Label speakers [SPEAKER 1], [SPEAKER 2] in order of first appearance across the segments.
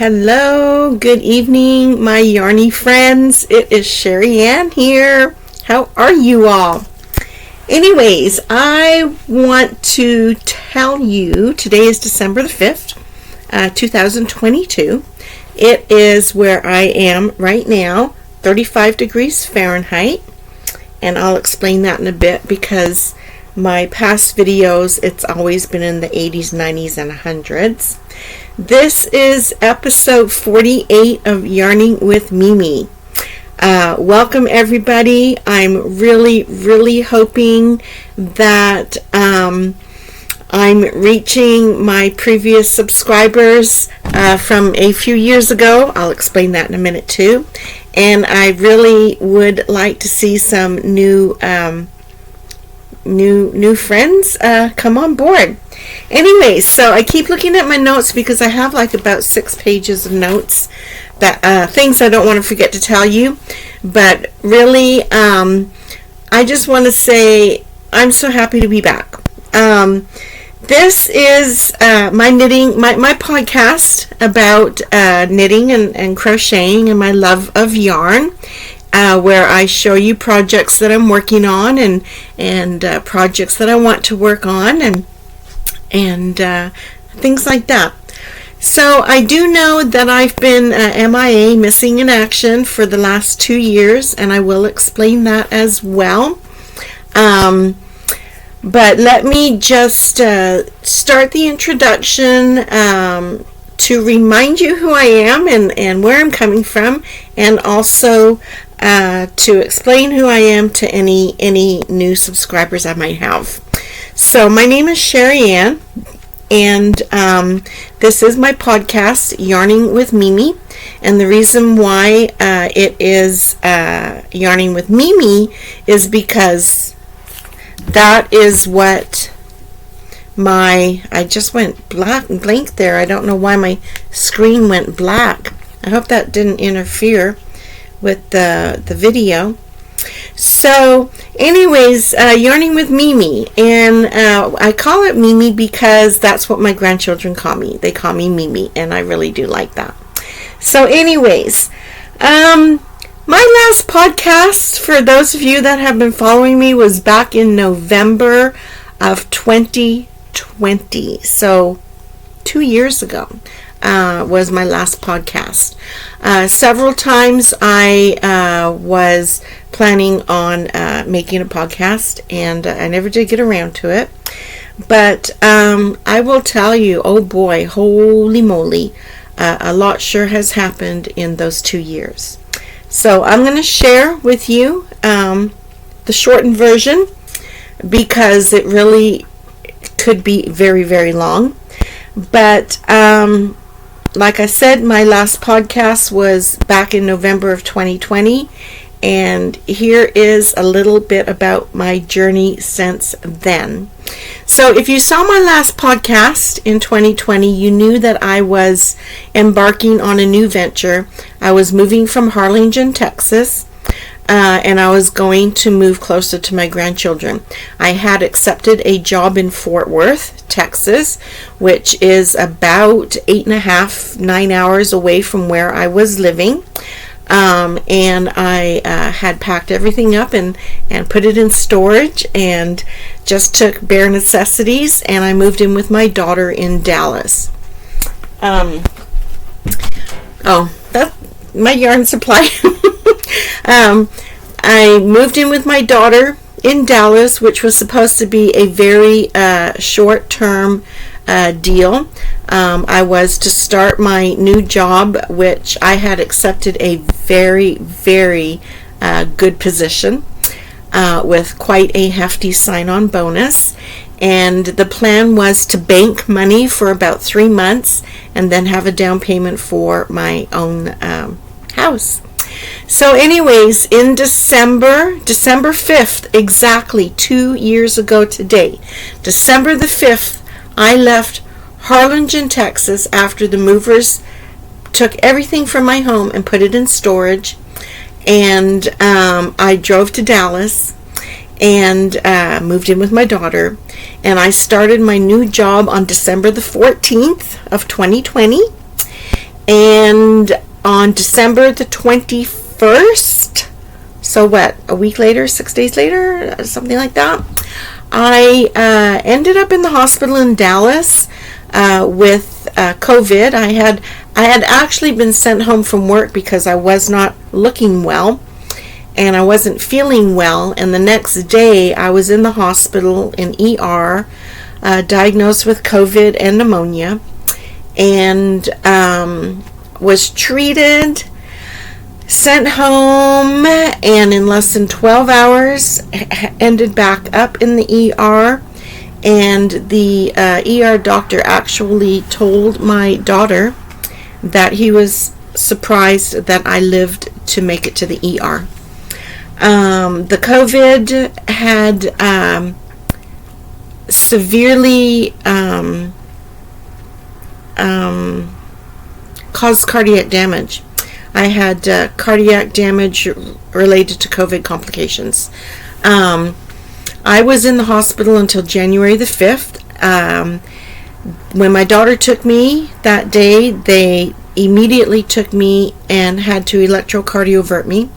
[SPEAKER 1] Hello, good evening, my yarny friends. It is Sherry Ann here. How are you all? Anyways, I want to tell you today is December the 5th, 2022. It is where I am right now, 35 degrees Fahrenheit, and I'll explain that in a bit because my past videos, it's always been in the 80s, 90s, and 100s. This is episode 48 of Yarning with Mimi. Welcome everybody. I'm really hoping that I'm reaching my previous subscribers from a few years ago. I'll explain that in a minute too. And I really would like to see some new friends come on board. Anyways, so I keep looking at my notes because I have like about 6 pages of notes that things I don't want to forget to tell you. But really, I just want to say I'm so happy to be back. This is my knitting, my podcast about knitting and crocheting and my love of yarn. Where I show you projects that I'm working on and projects that I want to work on and things like that. So I do know that I've been MIA, missing in action, for the last 2 years, and I will explain that as well. But let me just start the introduction to remind you who I am and where I'm coming from, and also to explain who I am to any new subscribers I might have. So my name is Sherry Ann, and this is my podcast, Yarning with Mimi. And the reason why it is Yarning with Mimi is because that is what I just went blank there. I don't know why my screen went black. I hope that didn't interfere with the video. So anyways, Yarning with Mimi, and I call it Mimi because that's what my grandchildren call me. They call me Mimi, and I really do like that. So anyways, my last podcast, for those of you that have been following me, was back in November of 2020. So 2 years ago was my last podcast. Several times I was planning on making a podcast, and I never did get around to it. But I will tell you, oh boy, holy moly, a lot sure has happened in those 2 years. So I'm going to share with you the shortened version because it really could be very long. But like I said, my last podcast was back in November of 2020, and here is a little bit about my journey since then. So if you saw my last podcast in 2020, you knew that I was embarking on a new venture. I was moving from Harlingen, Texas, and I was going to move closer to my grandchildren. I had accepted a job in Fort Worth, Texas, which is about 8.5-9 hours away from where I was living. And I had packed everything up and put it in storage and just took bare necessities, and I moved in with my daughter in Dallas. That's my yarn supply. I moved in with my daughter in Dallas, which was supposed to be a very short-term deal. I was to start my new job, which I had accepted a very good position with quite a hefty sign-on bonus. And the plan was to bank money for about 3 months and then have a down payment for my own house. So anyways, in December 5th, exactly 2 years ago today, December the 5th, I left Harlingen, Texas, after the movers took everything from my home and put it in storage. And I drove to Dallas and moved in with my daughter. And I started my new job on December the 14th of 2020. And on December the 21st, so what, a week later, 6 days later, something like that, I ended up in the hospital in Dallas with COVID. I had actually been sent home from work because I was not looking well and I wasn't feeling well. And the next day I was in the hospital in ER, diagnosed with COVID and pneumonia, and was treated, sent home, and in less than 12 hours ended back up in the ER. And the ER doctor actually told my daughter that he was surprised that I lived to make it to the ER. The COVID had severely caused cardiac damage. I had cardiac damage related to COVID complications. I was in the hospital until January the 5th. When my daughter took me that day, they immediately took me and had to electrocardiovert me.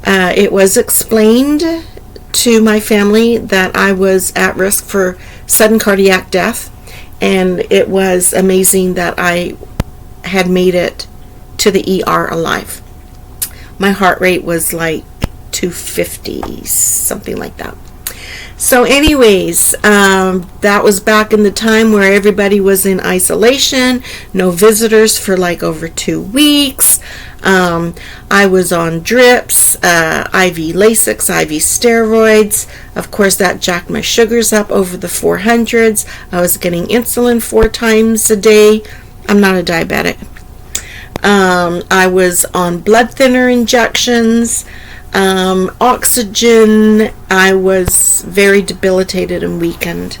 [SPEAKER 1] It was explained to my family that I was at risk for sudden cardiac death, and it was amazing that I had made it to the ER alive. My heart rate was like 250, something like that. So anyways, that was back in the time where everybody was in isolation, no visitors for like over 2 weeks. I was on drips, IV Lasix, IV steroids. Of course, that jacked my sugars up over the 400s. I was getting insulin 4 times a day. I'm not a diabetic. I was on blood thinner injections, oxygen. I was very debilitated and weakened.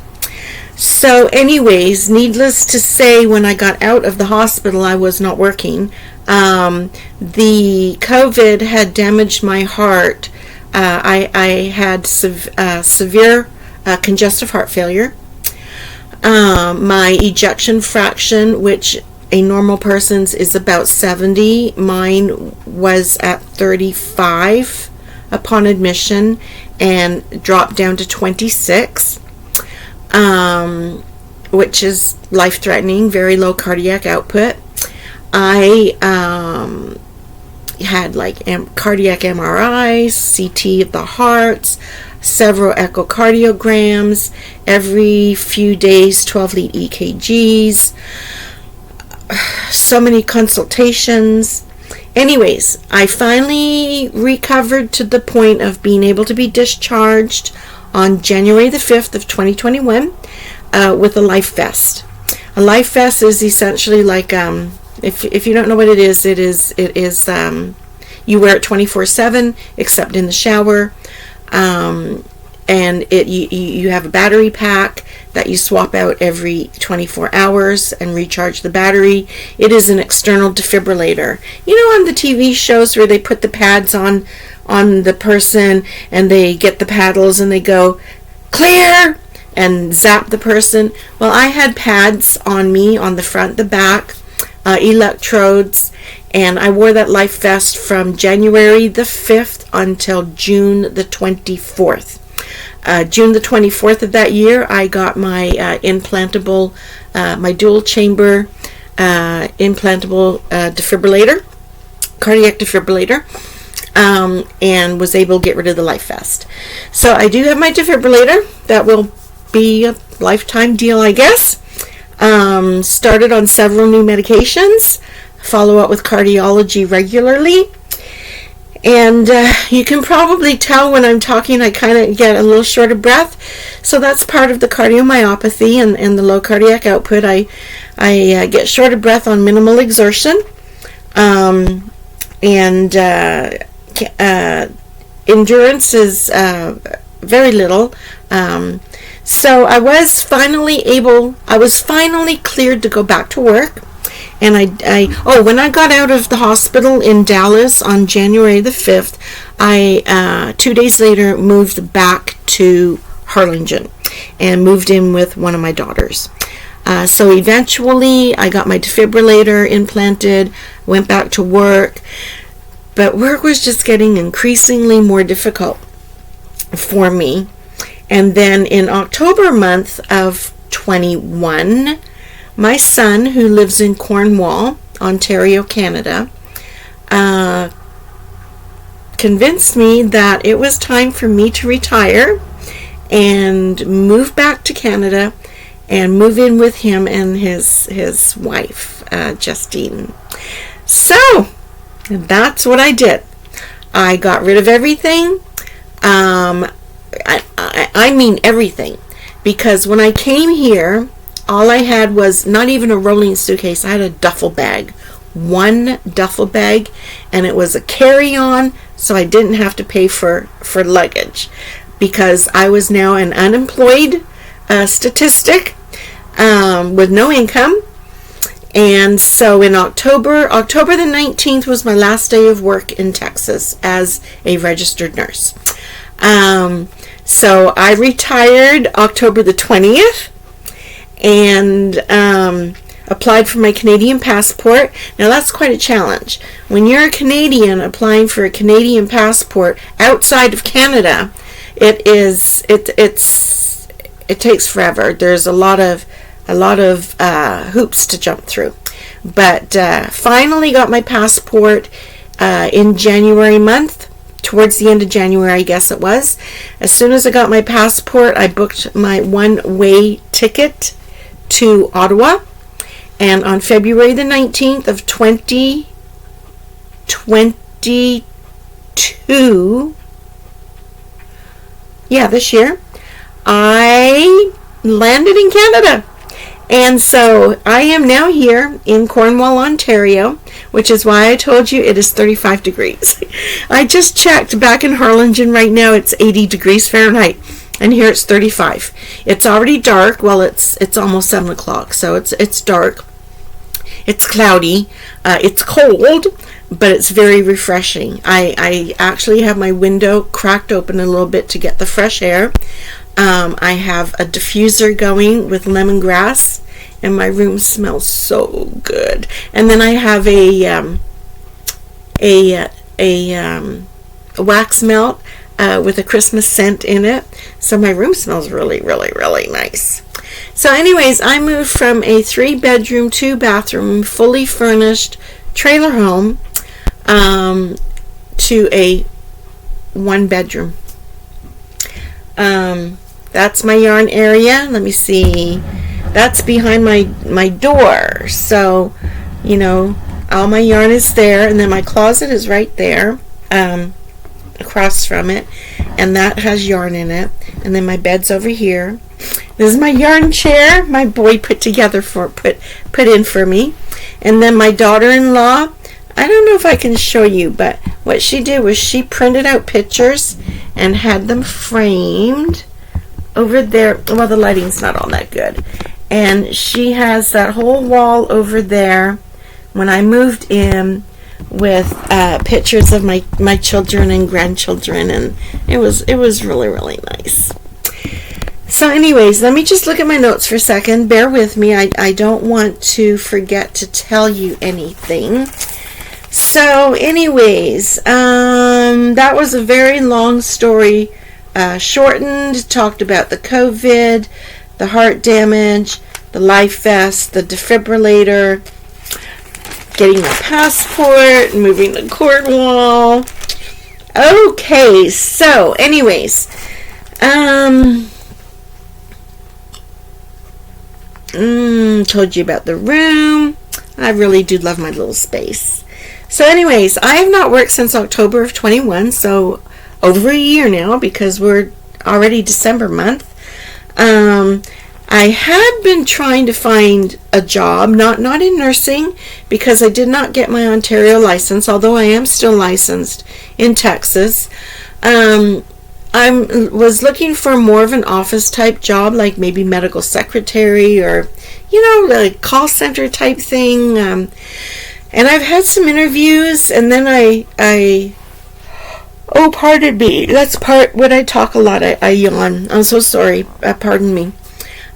[SPEAKER 1] So anyways, needless to say, when I got out of the hospital, I was not working. The COVID had damaged my heart. I had severe congestive heart failure. My ejection fraction, which a normal person's is about 70, mine was at 35 upon admission and dropped down to 26, which is life-threatening, very low cardiac output. I had like cardiac MRIs, CT of the hearts, several echocardiograms, every few days 12-lead EKGs, so many consultations. Anyways, I finally recovered to the point of being able to be discharged on January the 5th of 2021 with a life vest. A life vest is essentially like, if you don't know what it is, you wear it 24/7 except in the shower, and you have a battery pack that you swap out every 24 hours and recharge the battery. It is an external defibrillator. You know, on the TV shows where they put the pads on the person and they get the paddles and they go clear and zap the person. Well, I had pads on me on the front, the back, electrodes, and I wore that life vest from January the 5th until June the 24th. June the 24th of that year, I got my implantable, my dual chamber implantable defibrillator, cardiac defibrillator, and was able to get rid of the life vest. So I do have my defibrillator. That will be a lifetime deal, I guess. Started on several new medications, follow up with cardiology regularly. And you can probably tell when I'm talking, I kind of get a little short of breath. So that's part of the cardiomyopathy and the low cardiac output. I get short of breath on minimal exertion. And endurance is very little. So I was finally cleared to go back to work. And when I got out of the hospital in Dallas on January the 5th, I 2 days later moved back to Harlingen and moved in with one of my daughters. So eventually I got my defibrillator implanted, went back to work, but work was just getting increasingly more difficult for me. And then in October month of 21, my son, who lives in Cornwall, Ontario, Canada, convinced me that it was time for me to retire and move back to Canada and move in with him and his wife, Justine. So that's what I did. I got rid of everything. I mean everything, because when I came here, all I had was not even a rolling suitcase. I had a duffel bag, one duffel bag, and it was a carry-on, so I didn't have to pay for luggage, because I was now an unemployed statistic with no income. And so in October the 19th was my last day of work in Texas as a registered nurse. So I retired October the 20th and applied for my Canadian passport. Now that's quite a challenge. When you're a Canadian applying for a Canadian passport outside of Canada, it takes forever. There's a lot of hoops to jump through. But finally got my passport in January month. Towards the end of January, I guess it was. As soon as I got my passport, I booked my one-way ticket to Ottawa. And on February the 19th of 2022, this year, I landed in Canada. And so I am now here in Cornwall, Ontario, which is why I told you it is 35 degrees. I just checked back in Harlingen right now, it's 80 degrees Fahrenheit, and here it's 35. It's already dark. Well, it's almost 7 o'clock, so it's dark. It's cloudy. It's cold, but it's very refreshing. I actually have my window cracked open a little bit to get the fresh air. I have a diffuser going with lemongrass, and my room smells so good. And then I have a wax melt with a Christmas scent in it, so my room smells really, really, really nice. So anyways, I moved from a 3-bedroom, 2-bathroom, fully furnished trailer home to a 1-bedroom. That's my yarn area. Let me see. That's behind my door. So, all my yarn is there. And then my closet is right there, across from it. And that has yarn in it. And then my bed's over here. This is my yarn chair my boy put in for me. And then my daughter-in-law, I don't know if I can show you, but what she did was she printed out pictures and had them framed over there. Well, the lighting's not all that good. And she has that whole wall over there when I moved in with pictures of my children and grandchildren, and it was really, really nice. So anyways, let me just look at my notes for a second. Bear with me. I don't want to forget to tell you anything. So anyways, that was a very long story, shortened. Talked about the COVID, the heart damage, the life vest, the defibrillator, getting my passport, moving to Cornwall. Okay, so anyways, told you about the room. I really do love my little space. So anyways, I have not worked since October of 21, so over a year now, because we're already December month. I had been trying to find a job, not in nursing, because I did not get my Ontario license, although I am still licensed in Texas. I was looking for more of an office type job, like maybe medical secretary or, like call center type thing. And I've had some interviews, and then oh, pardon me. That's part when I talk a lot. I yawn. I'm so sorry. Pardon me.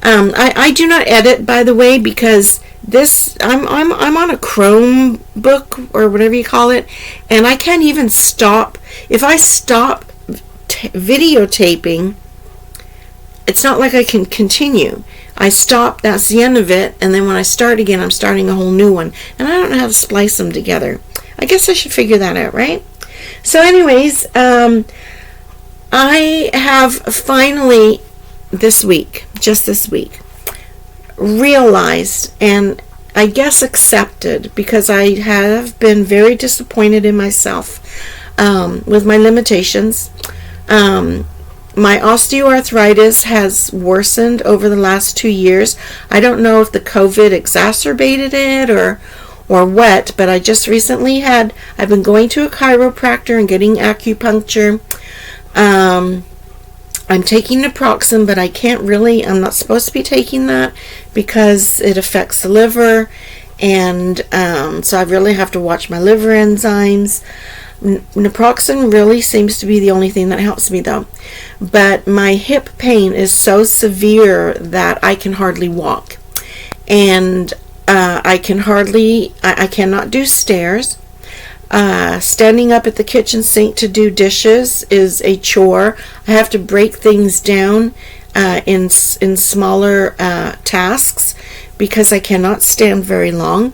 [SPEAKER 1] I do not edit, by the way, because this I'm on a Chromebook or whatever you call it, and I can't even stop. If I stop videotaping, it's not like I can continue. I stop, that's the end of it, and then when I start again, I'm starting a whole new one, and I don't know how to splice them together. I guess I should figure that out, right? So anyways, I have finally just this week, realized and I guess accepted, because I have been very disappointed in myself with my limitations. My osteoarthritis has worsened over the last 2 years. I don't know if the COVID exacerbated it or what, but I just recently I've been going to a chiropractor and getting acupuncture. I'm taking naproxen, but I'm not supposed to be taking that because it affects the liver, and so I really have to watch my liver enzymes. Naproxen really seems to be the only thing that helps me, though. But my hip pain is so severe that I can hardly walk, and I cannot do stairs. Standing up at the kitchen sink to do dishes is a chore. I have to break things down in smaller tasks because I cannot stand very long.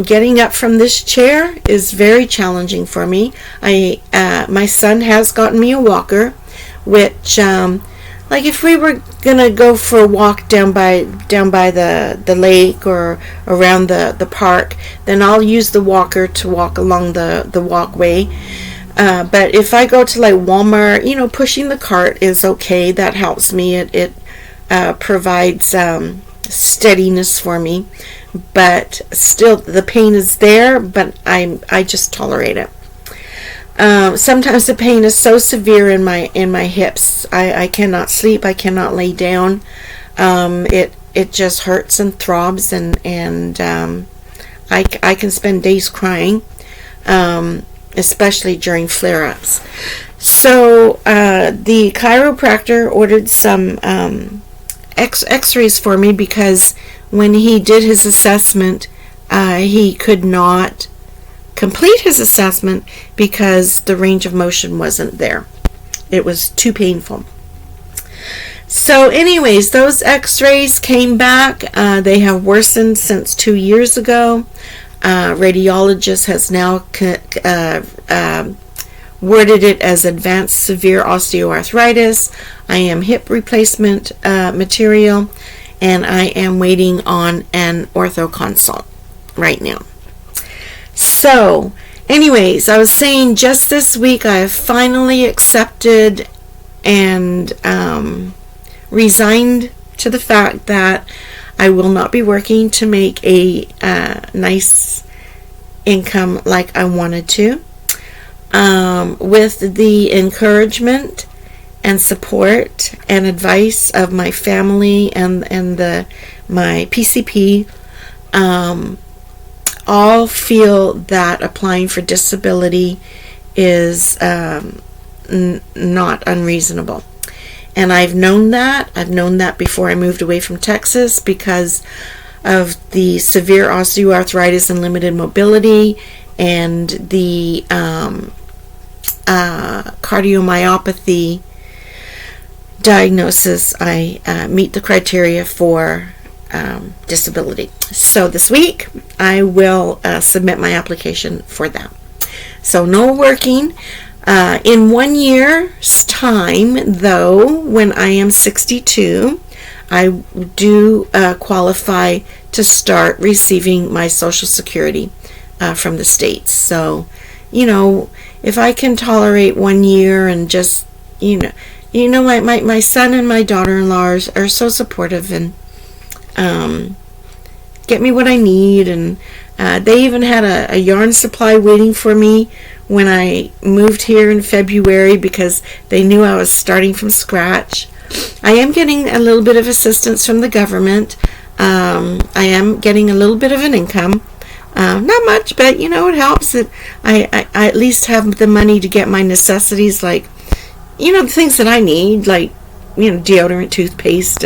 [SPEAKER 1] Getting up from this chair is very challenging for me. My son has gotten me a walker, which like if we were gonna go for a walk down by the lake or around the park, then I'll use the walker to walk along the walkway. But if I go to like Walmart, pushing the cart is okay. That helps me. It provides steadiness for me. But still, the pain is there. But I just tolerate it. Sometimes the pain is so severe in my hips. I cannot sleep. I cannot lay down. It just hurts and throbs, and I can spend days crying, especially during flare-ups. So the chiropractor ordered some X-rays for me, because when he did his assessment, he could not complete his assessment because the range of motion wasn't there. It was too painful. So anyways, those x-rays came back. They have worsened since 2 years ago. Radiologist has now worded it as advanced severe osteoarthritis. I am hip replacement material, and I am waiting on an ortho consult right now. So, anyways, I was saying just this week I have finally accepted and resigned to the fact that I will not be working to make a nice income like I wanted to. With the encouragement and support and advice of my family and my PCP, all feel that applying for disability is not unreasonable. And I've known that before I moved away from Texas, because of the severe osteoarthritis and limited mobility, and the cardiomyopathy diagnosis. I meet the criteria for disability. So this week I will submit my application for that. So no working. In 1 year's time, though, when I am 62, I do qualify to start receiving my Social Security from the States. So, if I can tolerate 1 year and just, my son and my daughter-in-law are so supportive and get me what I need, and they even had a yarn supply waiting for me when I moved here in February, because they knew I was starting from scratch. I am getting a little bit of assistance from the government. I am getting a little bit of an income. Not much, but it helps that I at least have the money to get my necessities, like the things that I need, like deodorant, toothpaste,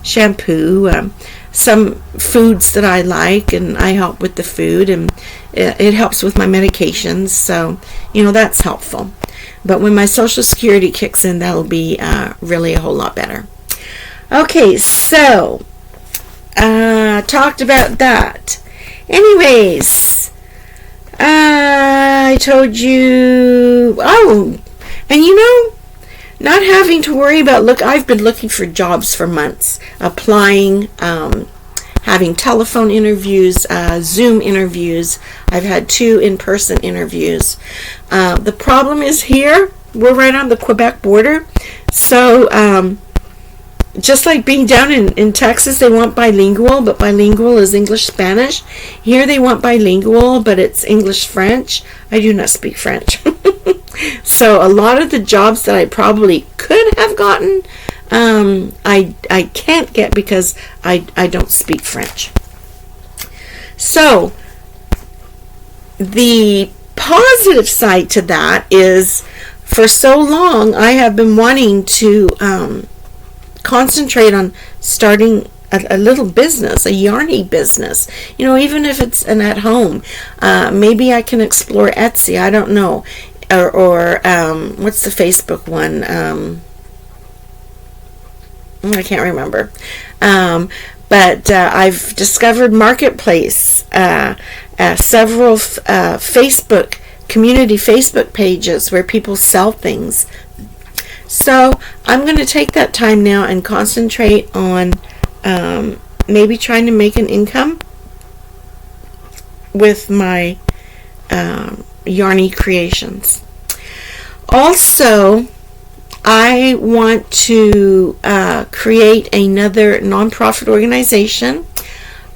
[SPEAKER 1] shampoo, some foods that I like, and I help with the food, and it helps with my medications, so that's helpful. But when my Social Security kicks in, that'll be really a whole lot better. Okay, so talked about that. Anyways, I told you, and not having to worry about, I've been looking for jobs for months, applying, having telephone interviews, Zoom interviews. I've had 2 in-person interviews. The problem is here, we're right on the Quebec border, so just like being down in Texas, they want bilingual, but bilingual is English-Spanish. Here they want bilingual, but it's English-French. I do not speak French. So a lot of the jobs that I probably could have gotten, I can't get because I don't speak French. So the positive side to that is, for so long I have been wanting to concentrate on starting a little business, a yarny business, even if it's an at home. Maybe I can explore Etsy, I don't know, or what's the Facebook one? I can't remember. But I've discovered Marketplace, several community Facebook pages where people sell things. So I'm going to take that time now and concentrate on maybe trying to make an income with my yarny creations. Also, I want to create another nonprofit organization.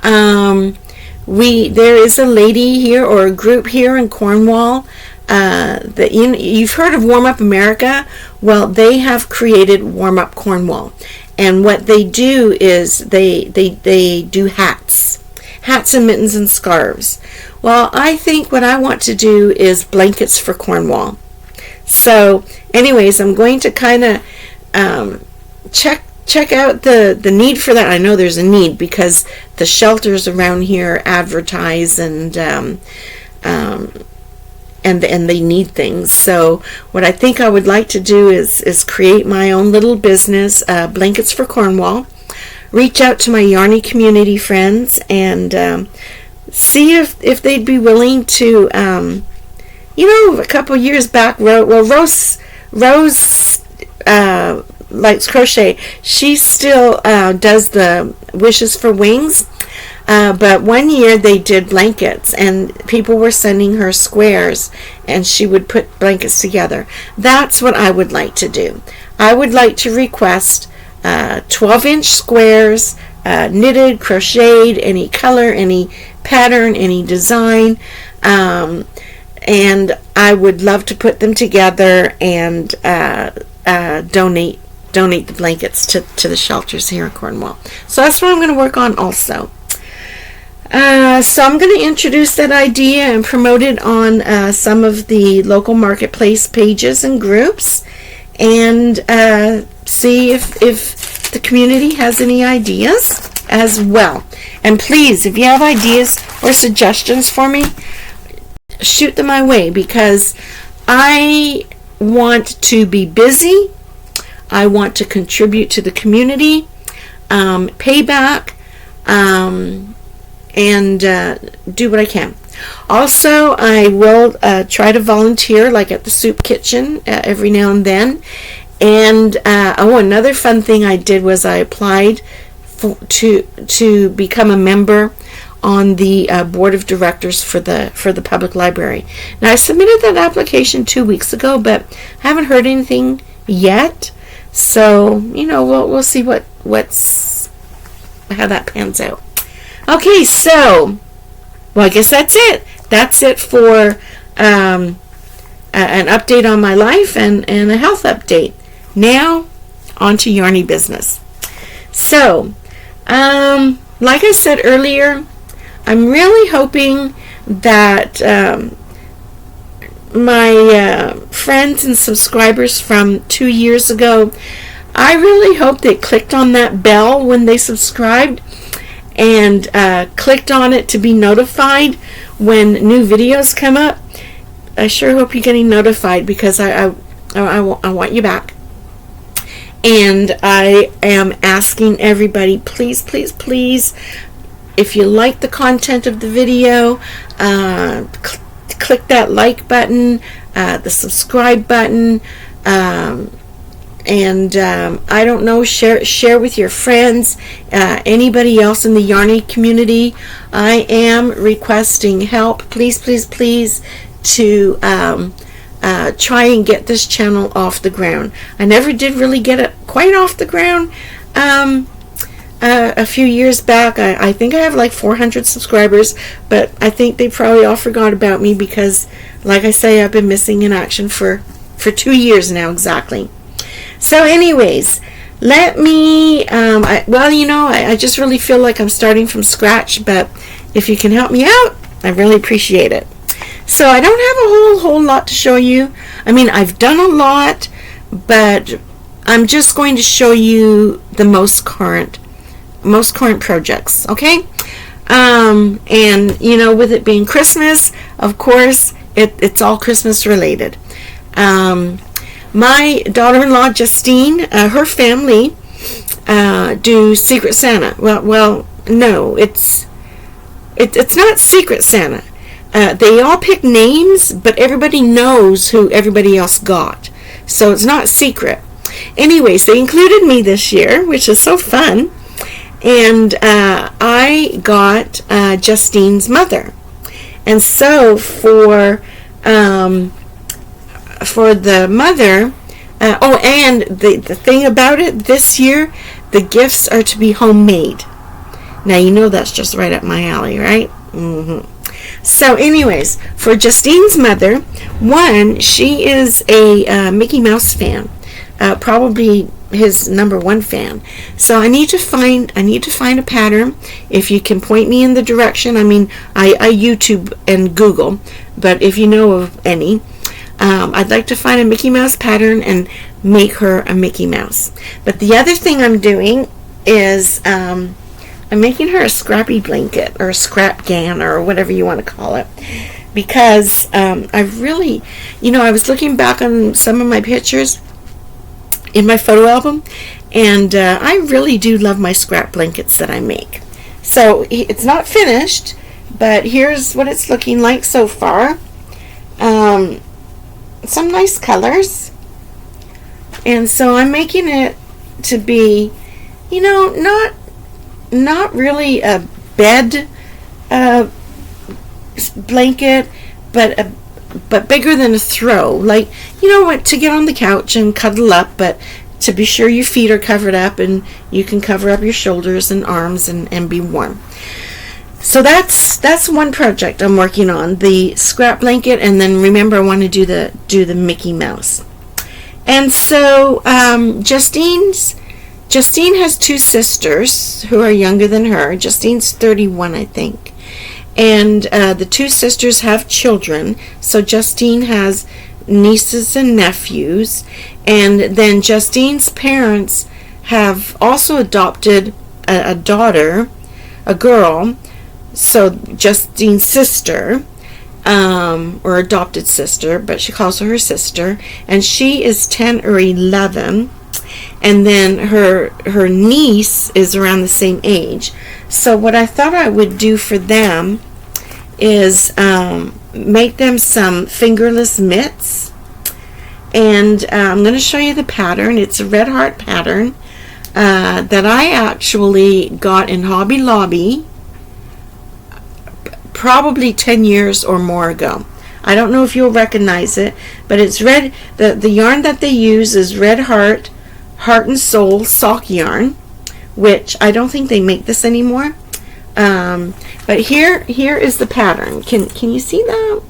[SPEAKER 1] There is a lady here, or a group here in Cornwall, that you've heard of Warm Up America. Well, they have created Warm Up Cornwall, and what they do is they do hats and mittens and scarves. Well, I think what I want to do is blankets for Cornwall. So anyways, I'm going to kind of check out the need for that. I know there's a need because the shelters around here advertise and they need things. So what I think I would like to do is create my own little business, Blankets for Cornwall. Reach out to my yarny community friends and see if they'd be willing to. A couple years back, Rose likes crochet. She still does the Wishes for Wings. But one year they did blankets, and people were sending her squares, and she would put blankets together. That's what I would like to do. I would like to request 12-inch squares, knitted, crocheted, any color, any pattern, any design, and I would love to put them together and donate the blankets to the shelters here in Cornwall. So that's what I'm going to work on also. So I'm going to introduce that idea and promote it on some of the local marketplace pages and groups, and see if the community has any ideas as well. And please, if you have ideas or suggestions for me, shoot them my way, because I want to be busy. I want to contribute to the community, pay back, and do what I can. Also, I will try to volunteer, like at the soup kitchen, every now and then. And another fun thing I did was I applied to become a member on the board of directors for the public library. Now, I submitted that application 2 weeks ago, but haven't heard anything yet. So we'll see how that pans out. Okay, so I guess that's it. That's it for an update on my life and a health update. Now, on to yarny business. So, like I said earlier, I'm really hoping that my friends and subscribers from 2 years ago I really hope they clicked on that bell when they subscribed and clicked on it to be notified when new videos come up. I sure hope you're getting notified, because I want you back. And I am asking everybody, please, please, please, if you like the content of the video, click that like button, the subscribe button, and I don't know, share with your friends, anybody else in the yarning community. I am requesting help, please, please, please, to try and get this channel off the ground. I never did really get it quite off the ground. A few years back, I think I have like 400 subscribers, but I think they probably all forgot about me because, like I say, I've been missing in action for 2 years now exactly. So anyways, let me, I just really feel like I'm starting from scratch, but if you can help me out, I really appreciate it. So I don't have a whole lot to show you. I mean, I've done a lot, but I'm just going to show you the most current projects, okay? And with it being Christmas, of course, it's all Christmas related. My daughter-in-law Justine, her family do Secret Santa. Well, no, it's not Secret Santa. They all pick names, but everybody knows who everybody else got, so it's not secret. Anyways, they included me this year, which is so fun, and I got Justine's mother. And so for the mother, and the thing about it, this year the gifts are to be homemade. Now you know that's just right up my alley, right? So anyways, for Justine's mother, one, she is a Mickey Mouse fan, probably his #1 fan. So I need to find a pattern. If you can point me in the direction, I mean, I YouTube and Google, but if you know of any, I'd like to find a Mickey Mouse pattern and make her a Mickey Mouse. But the other thing I'm doing is I'm making her a scrappy blanket, or a scrap gan, or whatever you want to call it, because I've really, I was looking back on some of my pictures in my photo album, and I really do love my scrap blankets that I make. So it's not finished, but here's what it's looking like so far. Some nice colors, and so I'm making it to be, not really a bed blanket, but bigger than a throw, like, to get on the couch and cuddle up, but to be sure your feet are covered up and you can cover up your shoulders and arms and be warm. So that's one project I'm working on, the scrap blanket, and then remember, I want to do the Mickey Mouse. And so Justine has 2 sisters who are younger than her. Justine's 31, I think. And the 2 sisters have children. So Justine has nieces and nephews. And then Justine's parents have also adopted a daughter, a girl. So Justine's sister, or adopted sister, but she calls her sister. And she is 10 or 11. And then her niece is around the same age. So what I thought I would do for them is make them some fingerless mitts. And I'm going to show you the pattern. It's a red heart pattern that I actually got in Hobby Lobby probably 10 years or more ago. I don't know if you'll recognize it, but it's red. The yarn that they use is Red Heart and Soul sock yarn, which I don't think they make this anymore. But here is the pattern. Can you see that?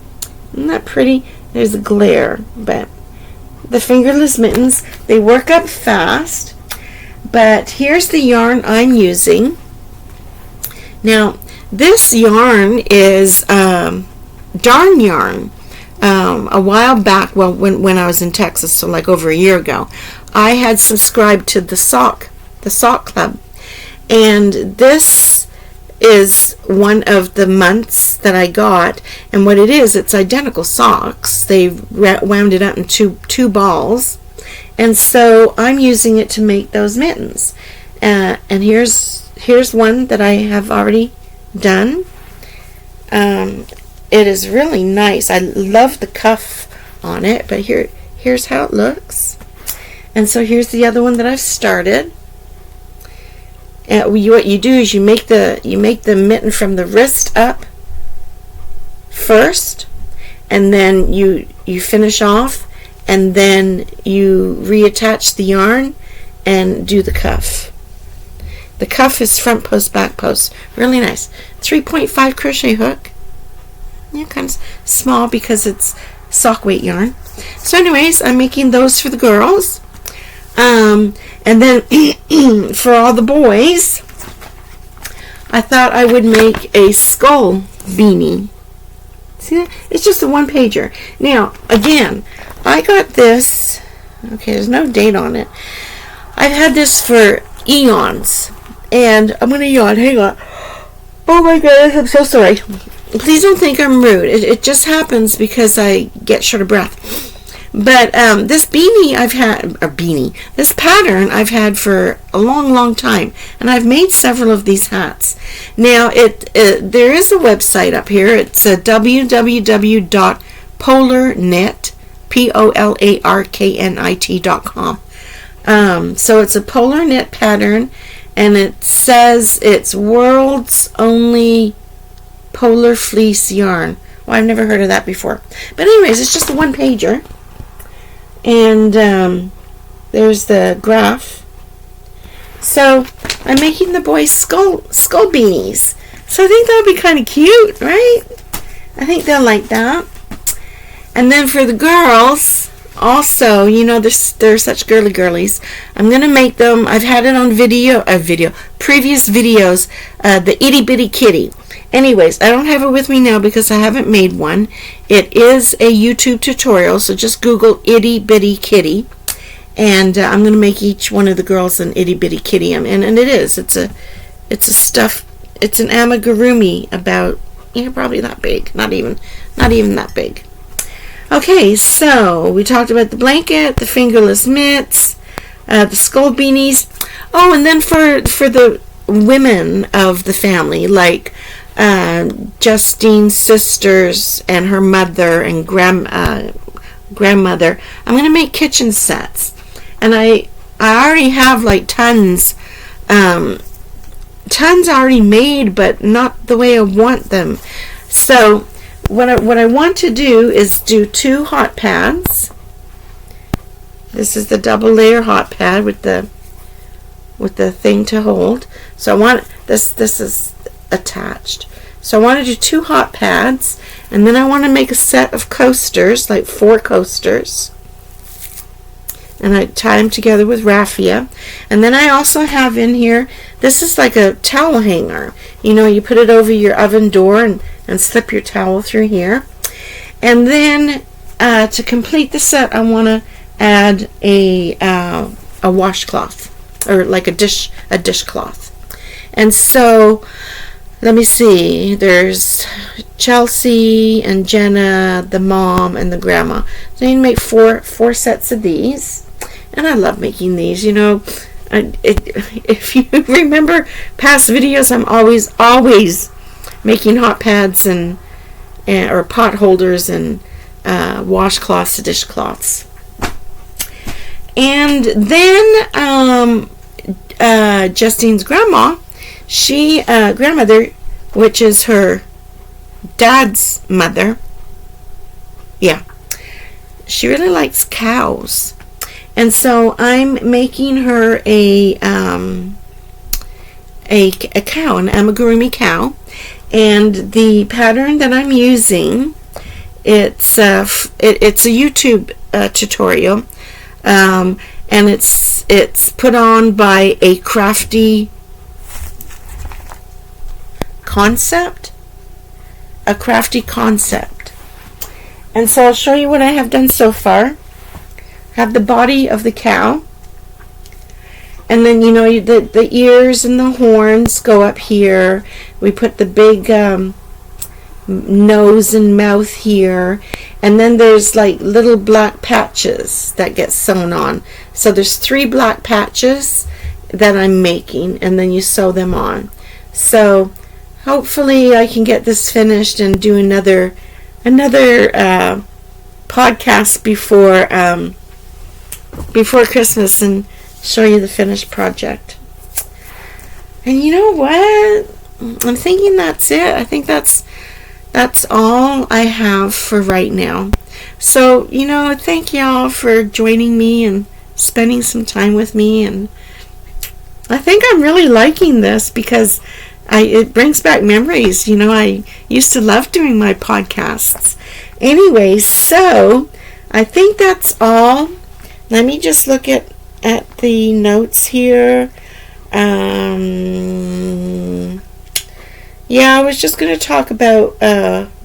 [SPEAKER 1] Isn't that pretty? There's a glare, but the fingerless mittens, they work up fast. But here's the yarn I'm using. Now, this yarn is darn yarn. A while back, well, when I was in Texas, so like over a year ago, I had subscribed to the sock club, and this is one of the months that I got. And what it is, it's identical socks. They've wound it up in two balls, and so I'm using it to make those mittens. And here's one that I have already done. It is really nice. I love the cuff on it, but here's how it looks. And so here's the other one that I've started. And what you do is you make the mitten from the wrist up first, and then you finish off, and then you reattach the yarn and do the cuff. The cuff is front post, back post. Really nice. 3.5 crochet hook. Yeah, kind of small because it's sock weight yarn. So anyways, I'm making those for the girls. And then for all the boys, I thought I would make a skull beanie. See that? It's just a one-pager. Now, again, I got this. Okay, there's no date on it. I've had this for eons. And I'm going to yawn. Hang on. Oh my goodness, I'm so sorry. Please don't think I'm rude. It just happens because I get short of breath. But this beanie this pattern I've had for a long, long time, and I've made several of these hats. Now, there is a website up here. It's www.polarknit, polarknit.com. So it's a polar knit pattern, and it says it's world's only polar fleece yarn. Well, I've never heard of that before. But anyways, it's just a one-pager. And there's the graph. So I'm making the boys skull beanies. So I think that would be kind of cute, right? I think they'll like that. And then for the girls, also, you know, they're such girlies. I'm going to make them. I've had it on previous videos, the itty bitty kitty. Anyways, I don't have it with me now because I haven't made one. It is a YouTube tutorial, so just Google itty bitty kitty, and I'm going to make each one of the girls an itty bitty kitty. And it is. It's an amigurumi about, probably that big. Not even that big. Okay, so we talked about the blanket, the fingerless mitts, the skull beanies. Oh, and then for the women of the family, like Justine's sisters and her mother and grandmother, I'm going to make kitchen sets. And I already have like tons already made, but not the way I want them. So what I want to do is do 2 hot pads. This is the double layer hot pad with the thing to hold. So I want this is attached. So I want to do 2 hot pads, and then I want to make a set of coasters, like 4 coasters. And I tie them together with raffia. And then I also have in here, this is like a towel hanger. You put it over your oven door and slip your towel through here. And then to complete the set, I want to add a washcloth, or like a dishcloth. And so let me see, there's Chelsea and Jenna, the mom, and the grandma. So you make four sets of these. And I love making these, if you remember past videos, I'm always making hot pads or pot holders and washcloths, dishcloths. And then Justine's grandma, grandmother, which is her dad's mother, she really likes cows. And so I'm making her a cow, an amigurumi cow, and the pattern that I'm using, it's a YouTube tutorial, and it's put on by a crafty concept. And so I'll show you what I have done so far. Have the body of the cow, and then the ears and the horns go up here. We put the big nose and mouth here, and then there's like little black patches that get sewn on. So there's 3 black patches that I'm making, and then you sew them on. So hopefully I can get this finished and do another podcast before Christmas and show you the finished project. And you know what? I'm thinking that's it. I think that's all I have for right now. So, thank y'all for joining me and spending some time with me. And I think I'm really liking this because it brings back memories. I used to love doing my podcasts. Anyway, so I think that's all. Let me just look at the notes here. Yeah, I was just going to talk about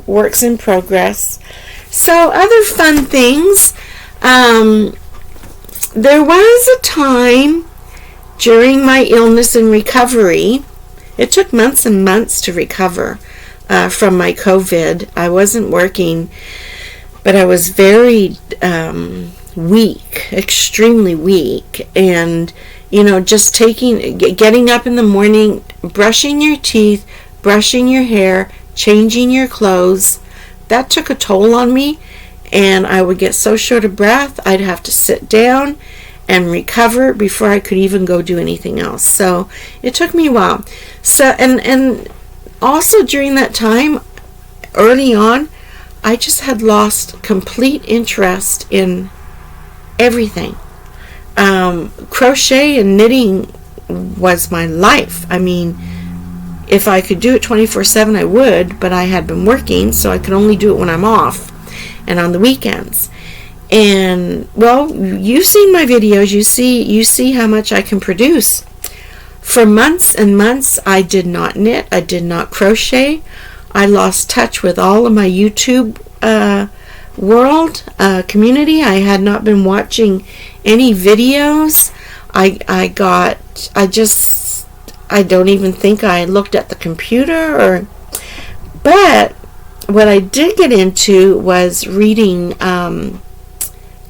[SPEAKER 1] works in progress. So, other fun things. There was a time during my illness and recovery. It took months and months to recover from my COVID. I wasn't working, but I was very weak, extremely weak. And, just getting up in the morning, brushing your teeth, brushing your hair, changing your clothes, that took a toll on me, and I would get so short of breath, I'd have to sit down and recover before I could even go do anything else. So it took me a while. So and also during that time, early on, I just had lost complete interest in everything. Crochet and knitting was my life. I mean, if I could do it 24/7, I would, but I had been working, so I could only do it when I'm off and on the weekends. And, well, you've seen my videos. You see how much I can produce. For months and months, I did not knit. I did not crochet. I lost touch with all of my YouTube world, community. I had not been watching any videos. I don't even think I looked at the computer, but what I did get into was reading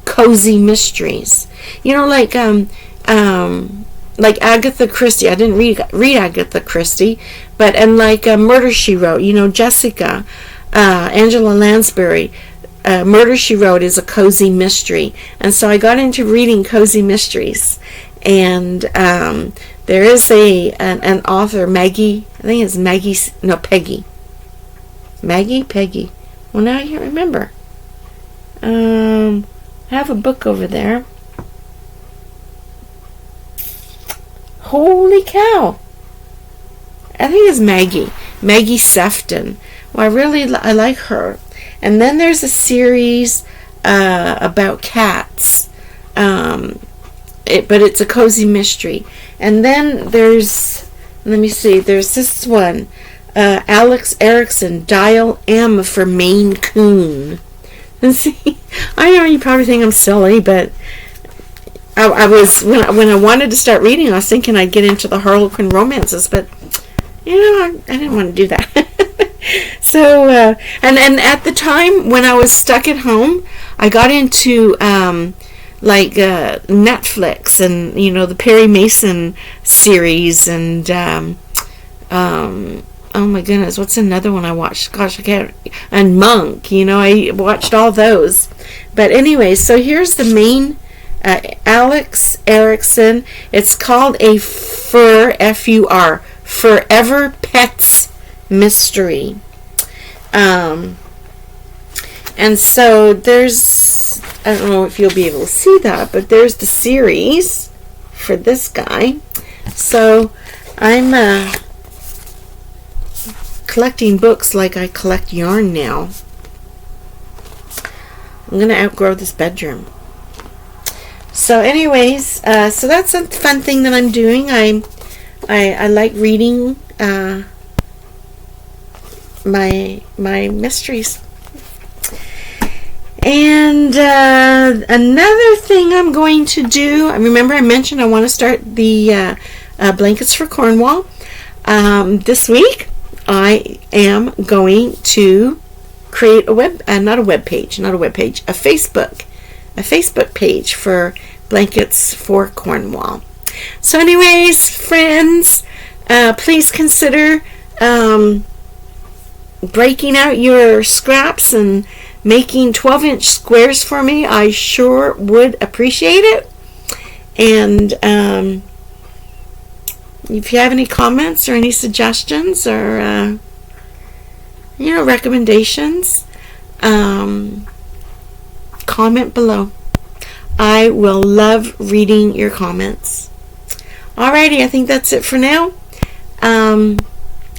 [SPEAKER 1] cozy mysteries. Like Agatha Christie. I didn't read Agatha Christie, and Murder, She Wrote. Jessica, Angela Lansbury. Murder, She Wrote is a cozy mystery, and so I got into reading cozy mysteries. And there is an author, Maggie. I think it's Maggie. No, Peggy. Peggy. Well, now I can't remember. I have a book over there. Holy cow! I think it's Maggie Sefton. Well, I like her. And then there's a series about cats. But it's a cozy mystery. And then there's this one, Alex Erickson, Dial M for Maine Coon. And see, I know you probably think I'm silly, but I was when I wanted to start reading, I was thinking I'd get into the Harlequin romances, but I didn't want to do that. So and at the time when I was stuck at home, I got into Netflix and the Perry Mason series and oh my goodness, what's another one I watched? Gosh, I can't. And Monk, I watched all those. But anyway, so here's the main Alex Erickson. It's called a F-U-R, Forever Pets Mystery. And so there's, I don't know if you'll be able to see that, but there's the series for this guy. So I'm collecting books like I collect yarn now. I'm going to outgrow this bedroom. So anyways, so that's a fun thing that I'm doing. I like reading my mysteries. And another thing I'm going to do, remember I mentioned I want to start the blankets for Cornwall. This week I am going to create a Facebook page for blankets for Cornwall. So anyways, friends, please consider breaking out your scraps and making 12-inch squares for me. I sure would appreciate it. And if you have any comments or any suggestions or recommendations, comment below. I will love reading your comments. Alrighty, I think that's it for now.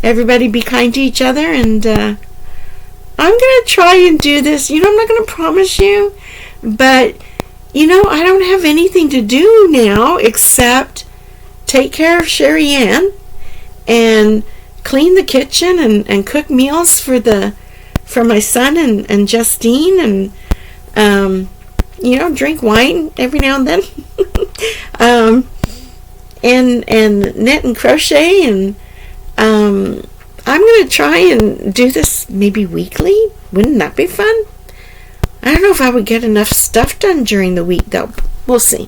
[SPEAKER 1] Everybody be kind to each other, and I'm going to try and do this. I'm not going to promise you, but I don't have anything to do now except take care of Sherry Ann and clean the kitchen and cook meals for my son and Justine, and drink wine every now and then. and knit and crochet, and I'm going to try and do this maybe weekly. Wouldn't that be fun? I don't know if I would get enough stuff done during the week, though. We'll see.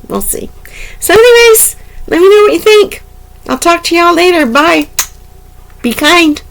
[SPEAKER 1] So anyways, let me know what you think. I'll talk to y'all later. Bye. Be kind.